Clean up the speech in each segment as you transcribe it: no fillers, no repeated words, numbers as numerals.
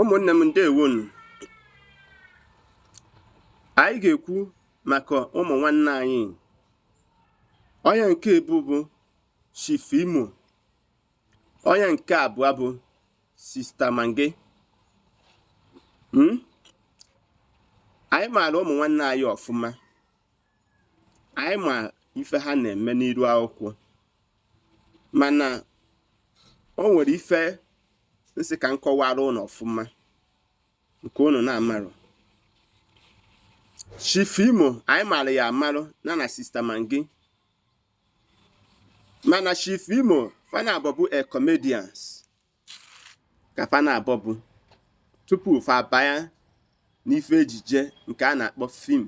ụmụnne m ndewonu. Anyị ga-ekwu maka ụmụ nwanne anyị. Onye nke ebu bụ Chief Imo. Onye nke abụọ bụ Sister Mange. Anyị maara ụmụ nwanne anyị ọfụma. Anyị ma ife ha na-eme n'iru akwụkwọ. Mana o nwere ife nsị ka nkọwara ụnụ ọfụma nke ụnụ na-amarụ. Chief Imo anyị maara ya amarụ na Sister Mange. Mana Chief Imo fana abọbụ comedians ka fana abọbụ tupu fa abaya n'ife ejije nke a na-akpọ fim.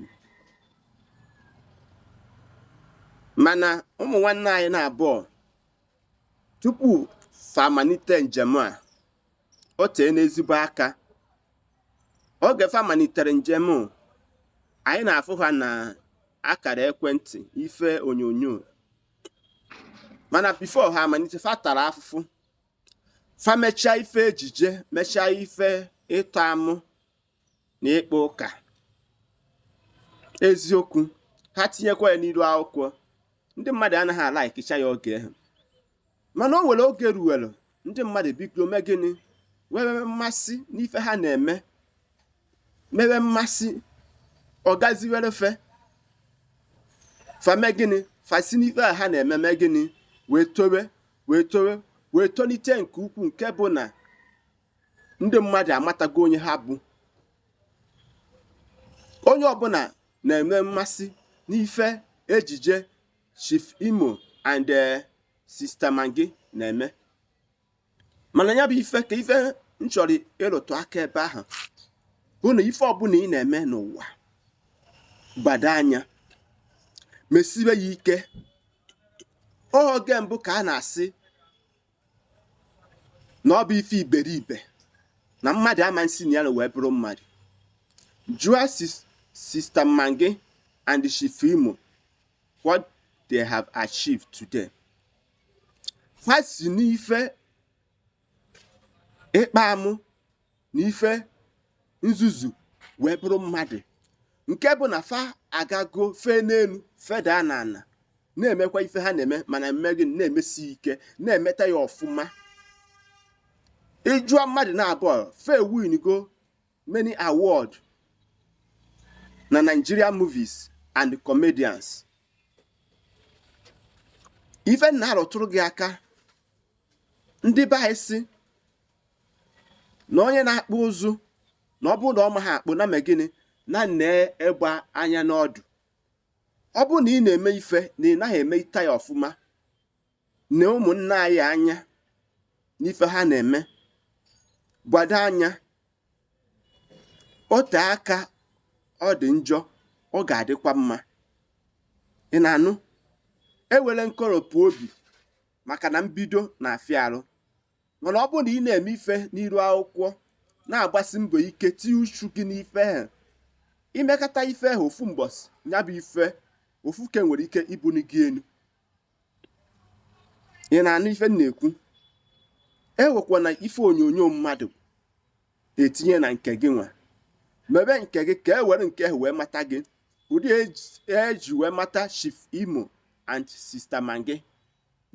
Mana ụmụ nwanne anyị na-abụọ tupu fa amalite njem a, o tee n'ezigbo aka. Oge fa malitere njem anyị na-afụ ha na akara ekwentị ife onyonyo. Mana before ha amalite fa tara afụfụ. Fa mechaa ife ejije, mechaa ife ịtọ amụ na ịkpa ụka eziokwu, ha tinyekwa ya n'iru akwụkwọ. Ndị mmadụ anaghị alaikicha ya oge ahụ. Mana o nwere oge ruwelu ndị mmadụ biko mee gịnị wee mmasị n'ife ha na-eme, mewe mmasị ọgaziwerefe fa mee gịnị fa si n'ife ha na-eme mee gịnị wee tolite nke ukwuu, nke bụ na ndị mmadụ amatago onye ha bụ. Onye ọbụla na-eme mmasị n'ife ejije Chief Imo and Sister Mange na-eme. Mana ya bụ ife ka ife nchọrọ ịrụtụ aka ebe ahụ bụ na ife ọbụla ị na-eme n'ụwa gbado anya, mesibe ya ike. Oge mbụ ka a na-asị na ọ bụ ife iberibe na mmadụ ama nsị na ya wee bụrụ mmadụ. Jụọ Sister Mange and Chief Imo what they have achieved today. Fa si n'ife ịkpa amụ na ife nzuzu wee bụrụ mmadụ, nke bụ na fa agago fee n'elu feda na ana na-emekwa ife ha na-eme, mana mmegị na-emesi ike na-emeta ya ọfụma. Ịjụọ mmadụ na-abụọ fe win go many award na Nigeria movies and comedians. Ife na-arụtụrụ gị aka ndị be anyị si na onye na-akpụ ụzụ na ọ bụrụ na ọ ma ha akpụ na megịnị na na-egba anya n'ọdụ. Ọ bụrụ na ị na-eme ife na ị naghị eme ita ya ọfụma, na ụmụnne anyị anya n'ife ha na-eme, gbado anya. Ote aka ọ dị njọ, ọ ga-adịkwa mma. Ị na-anụ? Ewere nkoropụ obi maka na mbido na-afịa arụ. Mana ọ bụrụ na ị na-eme ife n'iru akwụkwọ, na-agbasi mbọ ike, tinye uchu gị n'ife ha, imekata ife ha ofu mbọsị, ya bụ ife ofu ke nwere ike ibuni gị enu. Ị na-anụ ife na-ekwu? Ewekwa na ife onyonyo mmadụ etinye na nke gị nwa, mebe nke gị ka e were nke ha wee mata gị. Ụdị eji wee mata Chief Imo and Sister Mange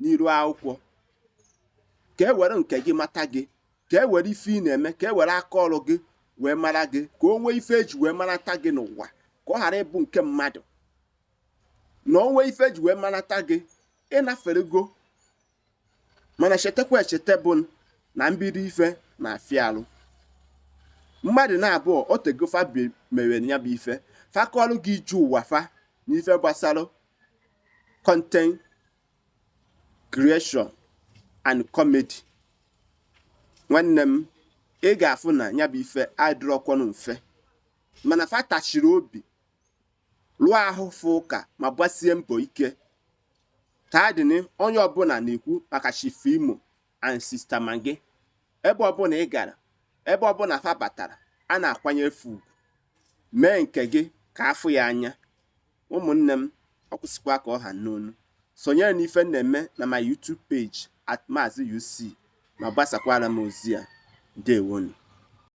n'iru akwụkwọ, ka e were nke gị mata gị, ka e were ife ị na-eme, ka e were aka ọrụ gị wee mara gị, ka o nwee ife eji wee marata gị n'ụwa, ka ọ ghara ịbụ nke mmadụ na o nwee ife eji wee marata gị ịnaferego. Mana chetakwa echete bụ na mbido ife na-afịa arụ. Mmadụ na-abụọ otego fa mere ya bụ ife, fa kọọlụ gị iju ụwa fa n'ife gbasara content creation and comedy. Nwanne m, ị ga-afụ na ya bụ ife adịrọkwanụ mfe, mana fa tachiri obi, lụọ ahụ fụ ụka, ma gbasie mbọ ike. Taa dị onye ọbụla na-ekwu maka Chief Imo and Sister Mange. Ebe ọbụla ị gara, ebe ọbụla fa batara, a na-akwanye ugwu. Mee nke gị ka afụ ya anya. Ụmụnne m, ọ kwụsịkwa ka ọha n'onu. Sonyere n'ife na-eme na my YouTube page at Maazi-UC ma gbasakwara m ozi a. Ndewonu.